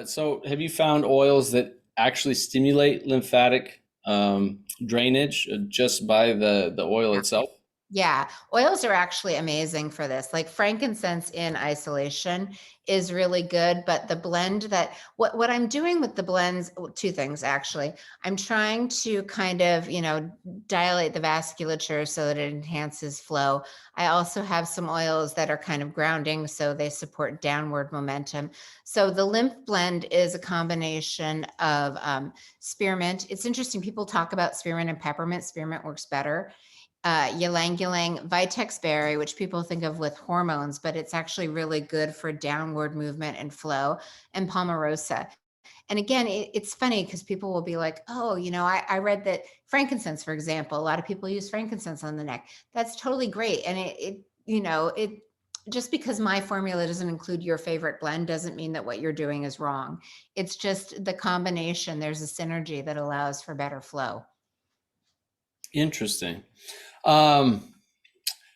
So have you found oils that actually stimulate lymphatic drainage just by the oil itself? Yeah, oils are actually amazing for this. Like frankincense in isolation is really good, but the blend that what I'm doing with the blends, two things actually. I'm trying to kind of, dilate the vasculature so that it enhances flow. I also have some oils that are kind of grounding, so they support downward momentum. So the lymph blend is a combination of spearmint. It's interesting, people talk about spearmint and peppermint. Spearmint works better, ylang ylang, vitex berry, which people think of with hormones, but it's actually really good for downward movement and flow, and palmarosa. And again, it's funny because people will be like, oh, I read that frankincense, for example, a lot of people use frankincense on the neck. That's totally great. And it just because my formula doesn't include your favorite blend doesn't mean that what you're doing is wrong. It's just the combination. There's a synergy that allows for better flow. Interesting. Um,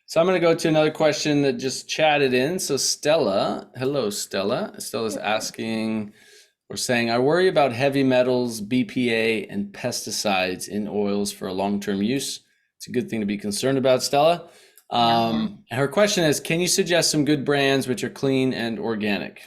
so I'm going to go to another question that just chatted in. So Stella, hello Stella. Stella's asking or saying, I worry about heavy metals, BPA, and pesticides in oils for a long-term use. It's a good thing to be concerned about, Stella. Yeah. Her question is, can you suggest some good brands which are clean and organic?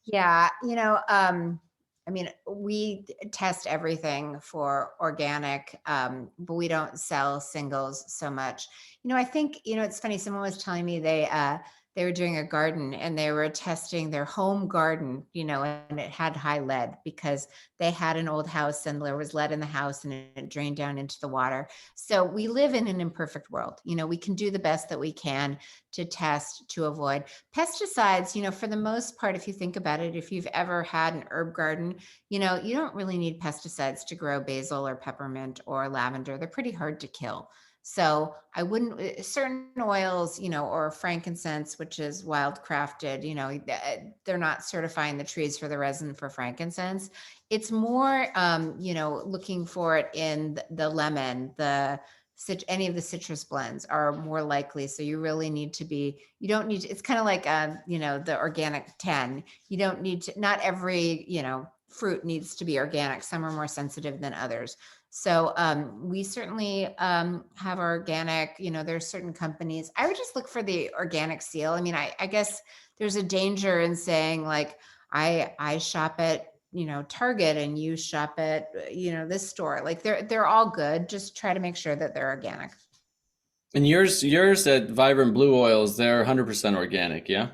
Yeah, I mean, we test everything for organic, but we don't sell singles so much. I think, it's funny, someone was telling me they were doing a garden and they were testing their home garden, and it had high lead because they had an old house and there was lead in the house and it drained down into the water. So we live in an imperfect world. We can do the best that we can to test to avoid pesticides. For the most part, if you think about it, if you've ever had an herb garden, you don't really need pesticides to grow basil or peppermint or lavender. They're pretty hard to kill. So I wouldn't, certain oils, or frankincense, which is wild crafted, they're not certifying the trees for the resin for frankincense. It's more, looking for it in the lemon, any of the citrus blends are more likely. So you really need to you don't need to, it's kind of like, the organic 10. You don't need to, not every, fruit needs to be organic. Some are more sensitive than others. So we certainly have organic, there's certain companies. I would just look for the organic seal. I mean, I guess there's a danger in saying like, I shop at, Target and you shop at, this store. Like they're all good. Just try to make sure that they're organic. And yours at Vibrant Blue Oils, they're 100% organic, yeah?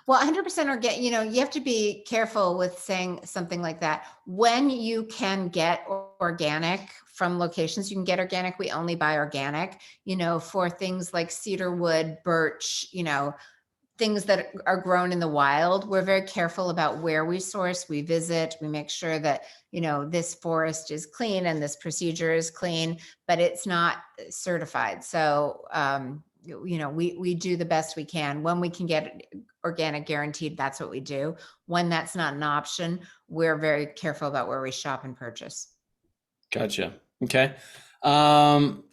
Well, 100% organic, you have to be careful with saying something like that. When you can get organic from locations, you can get organic. We only buy organic, for things like cedar wood, birch, things that are grown in the wild. We're very careful about where we source, we visit, we make sure that, this forest is clean and this procedure is clean, but it's not certified. So, we do the best we can. When we can get organic guaranteed, that's what we do. When that's not an option, we're very careful about where we shop and purchase. Gotcha. Okay. Um,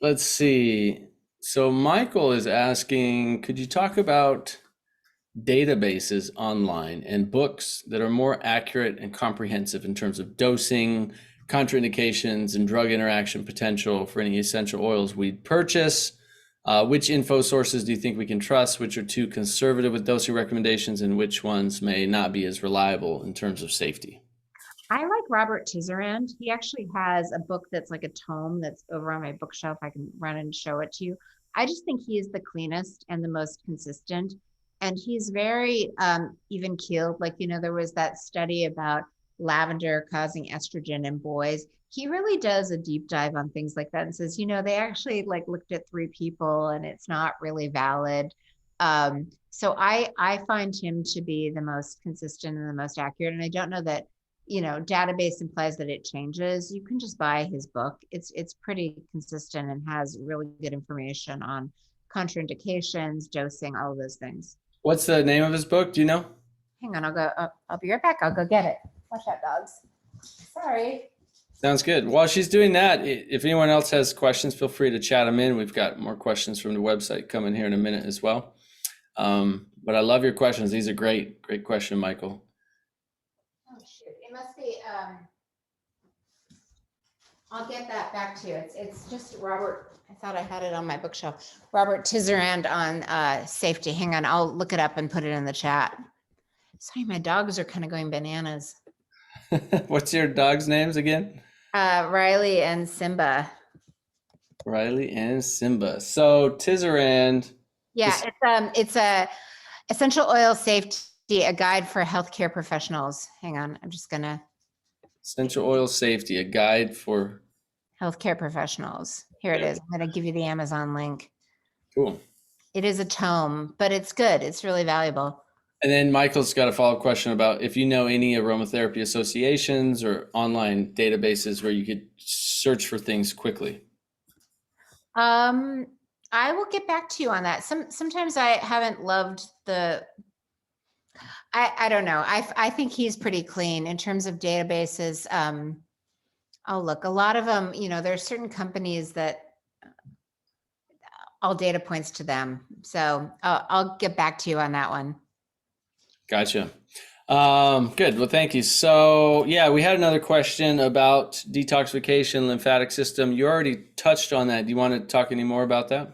let's see. So Michael is asking, could you talk about databases online and books that are more accurate and comprehensive in terms of dosing, contraindications, and drug interaction potential for any essential oils we'd purchase? Which info sources do you think we can trust? Which are too conservative with dosing recommendations, and which ones may not be as reliable in terms of safety? I like Robert Tizarand. He actually has a book that's like a tome that's over on my bookshelf. I can run and show it to you. I just think he is the cleanest and the most consistent. And he's very even keeled. Like, there was that study about lavender causing estrogen in boys. He really does a deep dive on things like that and says, they actually like looked at 3 people and it's not really valid. So I find him to be the most consistent and the most accurate. And I don't know that, database implies that it changes. You can just buy his book. It's pretty consistent and has really good information on contraindications, dosing, all of those things. What's the name of his book? Do you know? Hang on, I'll go. I'll be right back. I'll go get it. Watch out, dogs. Sorry. Sounds good. While she's doing that, if anyone else has questions, feel free to chat them in. We've got more questions from the website coming here in a minute as well. But I love your questions. These are great. Great question, Michael. It must be, I'll get that back to you. It's just Robert, I thought I had it on my bookshelf. Robert Tizerand on safety. Hang on, I'll look it up and put it in the chat. Sorry, my dogs are kind of going bananas. What's your dog's names again? Riley and Simba. Riley and Simba. So Tizerand. Yeah, it's a essential oil safety, a guide for healthcare professionals. Hang on, I'm just gonna Essential oil safety, a guide for healthcare professionals. Here it is. I'm gonna give you the Amazon link. cool. It is a tome, but it's good. It's really valuable. And then Michael's got a follow-up question about if you know any aromatherapy associations or online databases where you could search for things quickly. I will get back to you on that. Sometimes I haven't loved the. I don't know. I think he's pretty clean in terms of databases. Oh, look, a lot of them. There's certain companies that all data points to them. So I'll get back to you on that one. Gotcha. Good. Well, thank you. So yeah, we had another question about detoxification, lymphatic system. You already touched on that. Do you want to talk any more about that?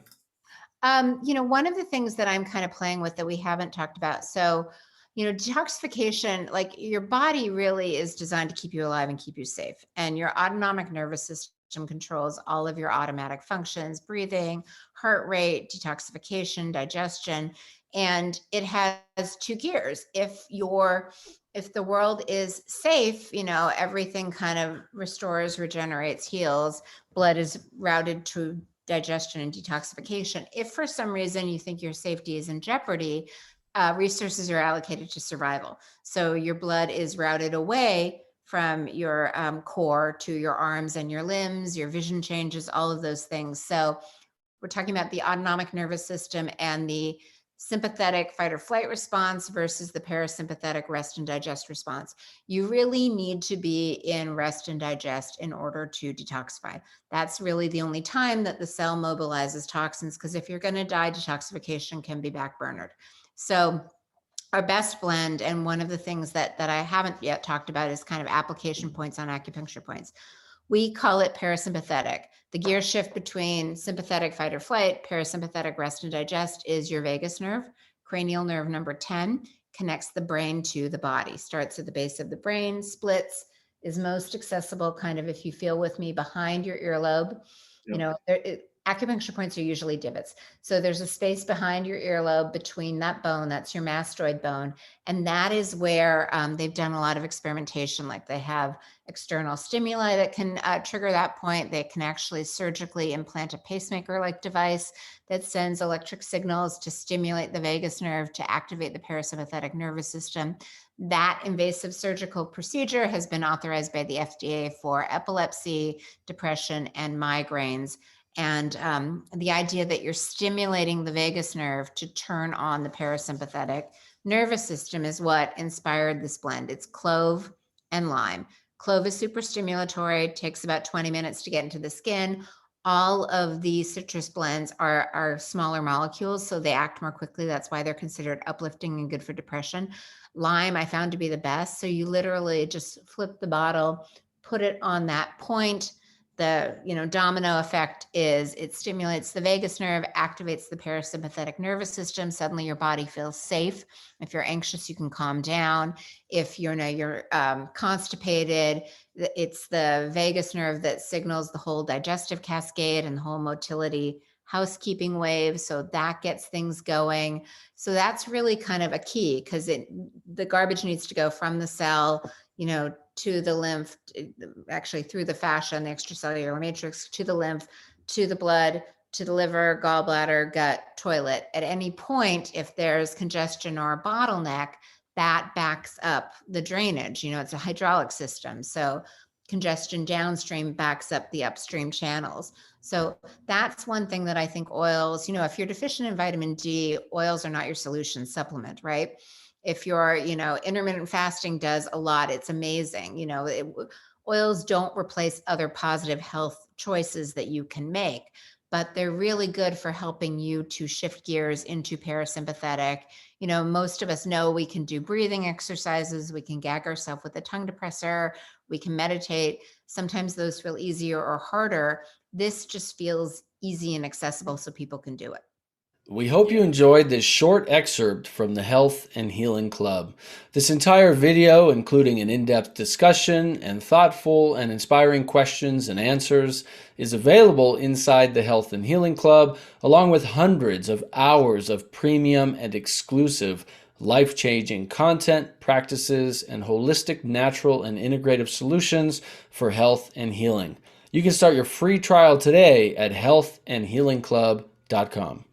One of the things that I'm kind of playing with that we haven't talked about. So, detoxification, like your body really is designed to keep you alive and keep you safe. And your autonomic nervous system controls all of your automatic functions, breathing, heart rate, detoxification, digestion. And it has two gears. If the world is safe, everything kind of restores, regenerates, heals. Blood is routed to digestion and detoxification. If for some reason you think your safety is in jeopardy, resources are allocated to survival. So your blood is routed away from your core to your arms and your limbs, your vision changes, all of those things. So we're talking about the autonomic nervous system and the sympathetic fight or flight response versus the parasympathetic rest and digest response. You really need to be in rest and digest in order to detoxify. That's really the only time that the cell mobilizes toxins, because if you're going to die, detoxification can be backburnered. So our best blend, and one of the things that I haven't yet talked about, is kind of application points on acupuncture points. We call it parasympathetic. The gear shift between sympathetic fight or flight, parasympathetic rest and digest is your vagus nerve. Cranial nerve number 10 connects the brain to the body, starts at the base of the brain, splits, is most accessible kind of, if you feel with me, behind your earlobe. Yep. Acupuncture points are usually divots. So there's a space behind your earlobe between that bone, that's your mastoid bone. And that is where they've done a lot of experimentation. Like they have external stimuli that can trigger that point. They can actually surgically implant a pacemaker-like device that sends electric signals to stimulate the vagus nerve to activate the parasympathetic nervous system. That invasive surgical procedure has been authorized by the FDA for epilepsy, depression, and migraines. And the idea that you're stimulating the vagus nerve to turn on the parasympathetic nervous system is what inspired this blend. It's clove and lime. Clove is super stimulatory, takes about 20 minutes to get into the skin. All of the citrus blends are smaller molecules, so they act more quickly. That's why they're considered uplifting and good for depression. Lime I found to be the best. So you literally just flip the bottle, put it on that point. The domino effect is it stimulates the vagus nerve, activates the parasympathetic nervous system. Suddenly your body feels safe. If you're anxious, you can calm down. If you're constipated, it's the vagus nerve that signals the whole digestive cascade and the whole motility housekeeping wave. So that gets things going. So that's really kind of a key, because the garbage needs to go from the cell, to the lymph, actually through the fascia and the extracellular matrix, to the lymph, to the blood, to the liver, gallbladder, gut, toilet. At any point, if there's congestion or a bottleneck, that backs up the drainage. It's a hydraulic system. So congestion downstream backs up the upstream channels. So that's one thing that I think oils, if you're deficient in vitamin D, oils are not your solution. Supplement, right? If you're, intermittent fasting does a lot, it's amazing. Oils don't replace other positive health choices that you can make. but they're really good for helping you to shift gears into parasympathetic. You know, most of us know we can do breathing exercises, we can gag ourselves with a tongue depressor, we can meditate. Sometimes those feel easier or harder. This just feels easy and accessible so people can do it. We hope you enjoyed this short excerpt from the Health and Healing Club. This entire video, including an in-depth discussion and thoughtful and inspiring questions and answers, is available inside the Health and Healing Club, along with hundreds of hours of premium and exclusive life-changing content, practices, and holistic, natural, and integrative solutions for health and healing. You can start your free trial today at healthandhealingclub.com.